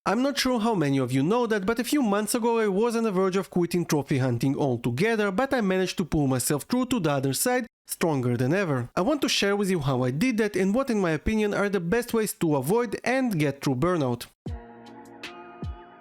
I'm not sure how many of you know that, but a few months ago I was on the verge of quitting trophy hunting altogether, but I managed to pull myself through to the other side stronger than ever. I want to share with you how I did that and what in my opinion are the best ways to avoid and get through burnout.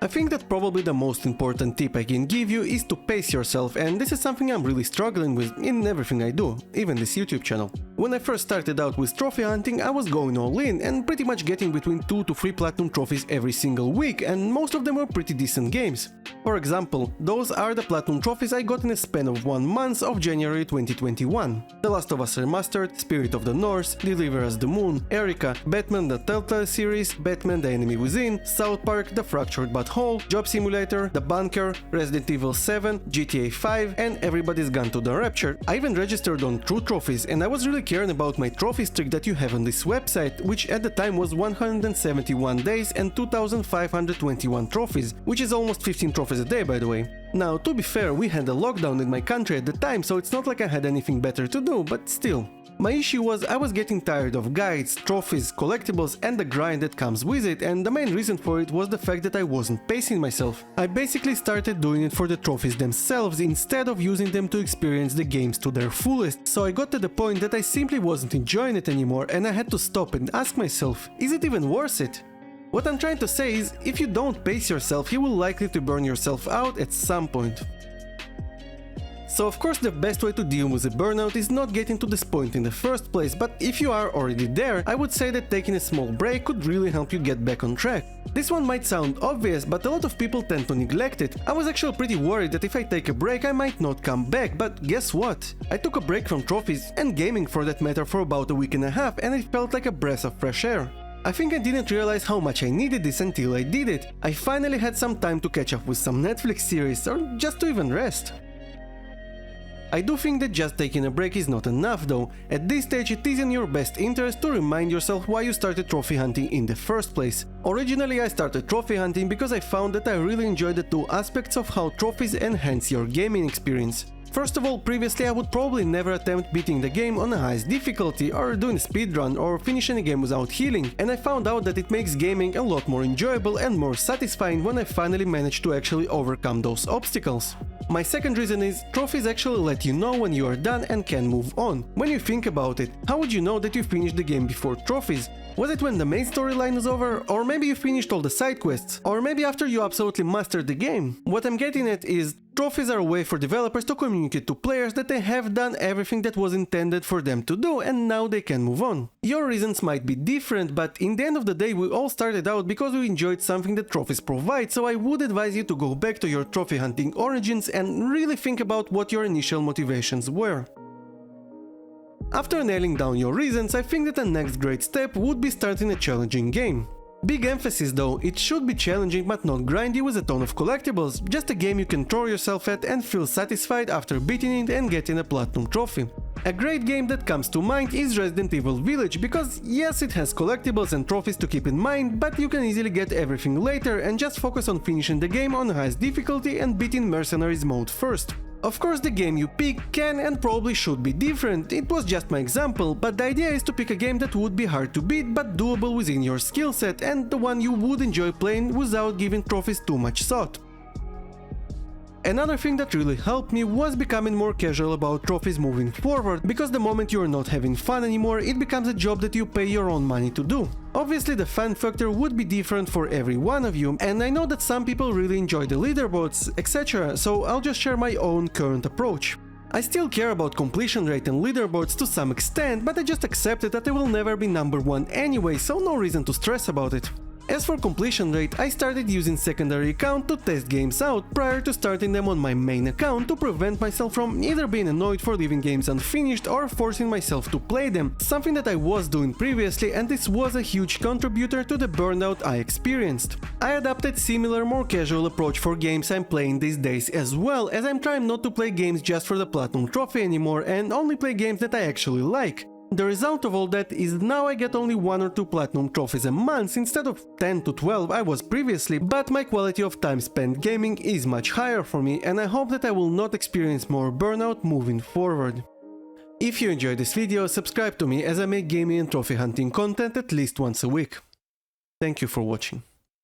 I think that probably the most important tip I can give you is to pace yourself, and this is something I'm really struggling with in everything I do, even this YouTube channel. When I first started out with trophy hunting, I was going all in and pretty much getting between 2 to 3 platinum trophies every single week, and most of them were pretty decent games. For example, those are the platinum trophies I got in a span of 1 month of January 2021. The Last of Us Remastered, Spirit of the North, Deliver Us the Moon, Erica, Batman the Telltale series, Batman the Enemy Within, South Park, The Fractured But Whole, Job Simulator, The Bunker, Resident Evil 7, GTA 5, and Everybody's Gone to the Rapture. I even registered on True Trophies, and I was really caring about my trophy streak that you have on this website, which at the time was 171 days and 2,521 trophies, which is almost 15 trophies a day, by the way. Now, to be fair, we had a lockdown in my country at the time, so it's not like I had anything better to do, but still. My issue was I was getting tired of guides, trophies, collectibles and the grind that comes with it, and the main reason for it was the fact that I wasn't pacing myself. I basically started doing it for the trophies themselves instead of using them to experience the games to their fullest, so I got to the point that I simply wasn't enjoying it anymore and I had to stop and ask myself, is it even worth it? What I'm trying to say is, if you don't pace yourself, you will likely to burn yourself out at some point. So of course the best way to deal with a burnout is not getting to this point in the first place, but if you are already there, I would say that taking a small break could really help you get back on track. This one might sound obvious, but a lot of people tend to neglect it. I was actually pretty worried that if I take a break I might not come back, but guess what? I took a break from trophies, and gaming for that matter, for about a week and a half, and it felt like a breath of fresh air. I think I didn't realize how much I needed this until I did it. I finally had some time to catch up with some Netflix series, or just to even rest. I do think that just taking a break is not enough though. At this stage it is in your best interest to remind yourself why you started trophy hunting in the first place. Originally I started trophy hunting because I found that I really enjoyed the two aspects of how trophies enhance your gaming experience. First of all, previously I would probably never attempt beating the game on the highest difficulty or doing a speedrun or finishing a game without healing, and I found out that it makes gaming a lot more enjoyable and more satisfying when I finally managed to actually overcome those obstacles. My second reason is, trophies actually let you know when you are done and can move on. When you think about it, how would you know that you finished the game before trophies? Was it when the main storyline was over? Or maybe you finished all the side quests? Or maybe after you absolutely mastered the game? What I'm getting at is, trophies are a way for developers to communicate to players that they have done everything that was intended for them to do and now they can move on. Your reasons might be different, but in the end of the day we all started out because we enjoyed something that trophies provide, so I would advise you to go back to your trophy hunting origins and really think about what your initial motivations were. After nailing down your reasons, I think that the next great step would be starting a challenging game. Big emphasis though, it should be challenging but not grindy with a ton of collectibles, just a game you can throw yourself at and feel satisfied after beating it and getting a platinum trophy. A great game that comes to mind is Resident Evil Village, because yes, it has collectibles and trophies to keep in mind, but you can easily get everything later and just focus on finishing the game on highest difficulty and beating Mercenaries mode first. Of course, the game you pick can and probably should be different, it was just my example, but the idea is to pick a game that would be hard to beat but doable within your skill set and the one you would enjoy playing without giving trophies too much thought. Another thing that really helped me was becoming more casual about trophies moving forward, because the moment you're not having fun anymore, it becomes a job that you pay your own money to do. Obviously the fun factor would be different for every one of you, and I know that some people really enjoy the leaderboards, etc., so I'll just share my own current approach. I still care about completion rate and leaderboards to some extent, but I just accepted that I will never be number one anyway, so no reason to stress about it. As for completion rate, I started using secondary account to test games out prior to starting them on my main account to prevent myself from either being annoyed for leaving games unfinished or forcing myself to play them, something that I was doing previously, and this was a huge contributor to the burnout I experienced. I adopted similar more casual approach for games I'm playing these days as well, as I'm trying not to play games just for the platinum trophy anymore and only play games that I actually like. The result of all that is now I get only 1 or 2 platinum trophies a month instead of 10 to 12 I was previously, but my quality of time spent gaming is much higher for me, and I hope that I will not experience more burnout moving forward. If you enjoyed this video, subscribe to me as I make gaming and trophy hunting content at least once a week. Thank you for watching.